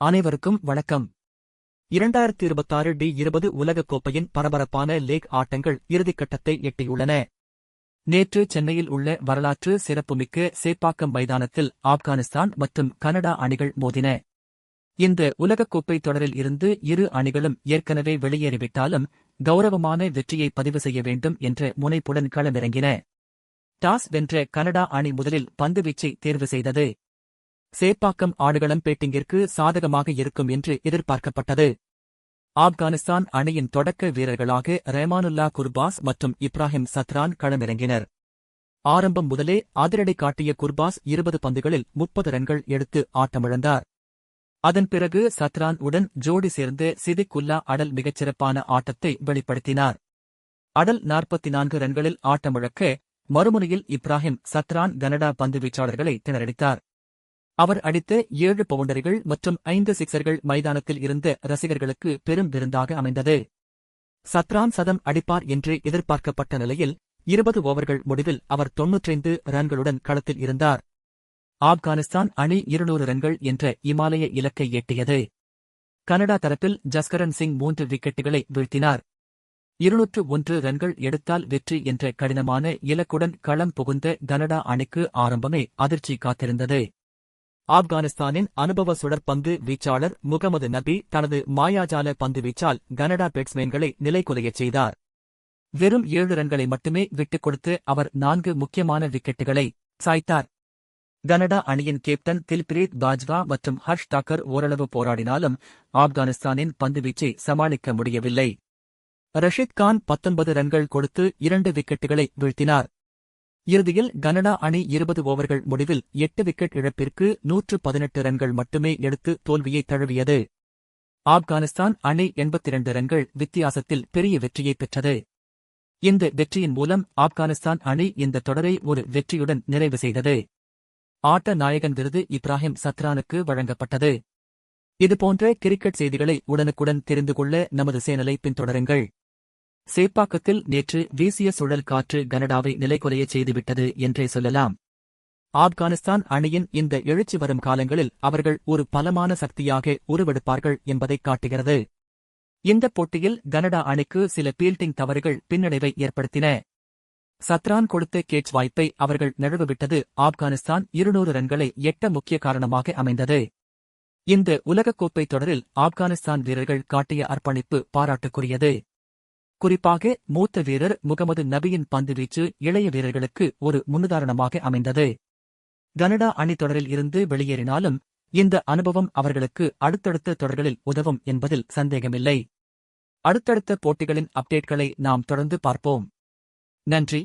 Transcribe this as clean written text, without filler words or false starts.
அனைவருக்கும் வணக்கம். 2026 டி20 உலகக் கோப்பையின் பரபரப்பான லீக் ஆட்டங்கள் இறுதிக்கட்டத்தை எட்டியுள்ளன. நேற்று சென்னையில் உள்ள வரலாற்று சிறப்புமிக்க சேப்பாக்கம் மைதானத்தில் ஆப்கானிஸ்தான் மற்றும் கனடா அணிகள் மோதின. இந்த உலகக்கோப்பை தொடரில் இருந்து இரு அணிகளும் ஏற்கனவே வெளியேறிவிட்டாலும் கௌரவமான வெற்றியை பதிவு செய்ய வேண்டும் என்ற முனைப்புடன் களமிறங்கின. டாஸ் வென்ற கனடா அணி முதலில் பந்துவீச்சை தேர்வு செய்தது. சேப்பாக்கம் ஆடுகளம் பேட்டிங்கிற்கு சாதகமாக இருக்கும் என்று எதிர்பார்க்கப்பட்டது. ஆப்கானிஸ்தான் அணியின் தொடக்க வீரர்களாக ரெஹ்மானுல்லா குர்பாஸ் மற்றும் இப்ராஹிம் சத்ரான் களமிறங்கினர். ஆரம்பம் முதலே அதிரடி காட்டிய குர்பாஸ் 20 பந்துகளில் 30 ரன்கள் எடுத்து ஆட்டமிழந்தார். அதன் பிறகு சத்ரான் உடன் ஜோடி சேர்ந்த சிதிக் உல்லா அடல் மிகச்சிறப்பான ஆட்டத்தை வெளிப்படுத்தினார். அடல் 44 ரன்களில் ஆட்டமிழக்க, மறுமுனையில் இப்ராஹிம் சத்ரான் கனடா பந்துவீச்சாளர்களை திணறடித்தார். அவர் அடித்த 7 பவுண்டரிகள் மற்றும் 5 சிக்சர்கள் மைதானத்தில் இருந்த ரசிகர்களுக்கு பெரும் விருந்தாக அமைந்தது. சத்ரான் சதம் அடிப்பார் என்று எதிர்பார்க்கப்பட்ட நிலையில் 20 ஓவர்கள் முடிவில் அவர் 95 ரன்களுடன் களத்தில் இருந்தார். ஆப்கானிஸ்தான் அணி 200 ரன்கள் என்ற இமாலய இலக்கை எட்டியது. கனடா தரப்பில் ஜஸ்கரன் சிங் 3 விக்கெட்டுகளை வீழ்த்தினார். 201 ரன்கள் எடுத்தால் வெற்றி என்ற கடினமான இலக்குடன் களம் புகுந்த கனடா அணிக்கு ஆரம்பமே அதிர்ச்சி காத்திருந்தது. ஆப்கானிஸ்தானின் அனுபவ சுழற்பந்து வீச்சாளர் முகமது நபி தனது மாயாஜால பந்துவீச்சால் கனடா பேட்ஸ்மேன்களை நிலைகுலையச் செய்தார். வெறும் 7 ரன்களை மட்டுமே விட்டுக் கொடுத்து அவர் 4 முக்கியமான விக்கெட்டுகளை சாய்த்தார். கனடா அணியின் கேப்டன் தில்பிரீத் பாஜ்வா மற்றும் ஹர்ஷ் தாக்கர் ஓரளவு போராடினாலும் ஆப்கானிஸ்தானின் பந்துவீச்சை சமாளிக்க முடியவில்லை. ரஷீத் கான் 19 ரன்கள் கொடுத்து 2 விக்கெட்டுகளை வீழ்த்தினார். இறுதியில் கனடா அணி 20 ஓவர்கள் முடிவில் 8 விக்கெட் இழப்பிற்கு 118 ரன்கள் மட்டுமே எடுத்து தோல்வியை தழுவியது. ஆப்கானிஸ்தான் அணி 82 ரன்கள் வித்தியாசத்தில் பெரிய வெற்றியை பெற்றது. இந்த வெற்றியின் மூலம் ஆப்கானிஸ்தான் அணி இந்த தொடரை ஒரு வெற்றியுடன் நிறைவு செய்தது. ஆட்ட நாயகன் விருது இப்ராஹிம் சத்ரானுக்கு வழங்கப்பட்டது. இதுபோன்ற கிரிக்கெட் செய்திகளை உடனுக்குடன் தெரிந்து கொள்ள நமது சேனலை பின்தொடருங்கள். சேப்பாக்கத்தில் நேற்று வீசிய சுழல் காற்று கனடாவை நிலைகுலையச் செய்துவிட்டது என்றே சொல்லலாம். ஆப்கானிஸ்தான் அணியின் இந்த எழுச்சி வரும் காலங்களில் அவர்கள் ஒரு பலமான சக்தியாக உருவெடுப்பார்கள் என்பதைக் காட்டுகிறது. இந்தப் போட்டியில் கனடா அணிக்கு சில பீல்டிங் தவறுகள் பின்னடைவை ஏற்படுத்தின. சத்ரான் கொடுத்த கேட்ச் வாய்ப்பை அவர்கள் நழுவவிட்டது ஆப்கானிஸ்தான் 200 ரன்களை எட்ட முக்கிய காரணமாக அமைந்தது. இந்த உலகக்கோப்பை தொடரில் ஆப்கானிஸ்தான் வீரர்கள் காட்டிய அர்ப்பணிப்பு பாராட்டுக்குரியது. குறிப்பாக மூத்த வீரர் முகமது நபியின் பந்துவீச்சு இளைய வீரர்களுக்கு ஒரு முன்னுதாரணமாக அமைந்தது. கனடா அணி தொடரில் இருந்து வெளியேறினாலும் இந்த அனுபவம் அவர்களுக்கு அடுத்தடுத்த தொடர்களில் உதவும் என்பதில் சந்தேகமில்லை. அடுத்தடுத்த போட்டிகளின் அப்டேட்களை நாம் தொடர்ந்து பார்ப்போம். நன்றி.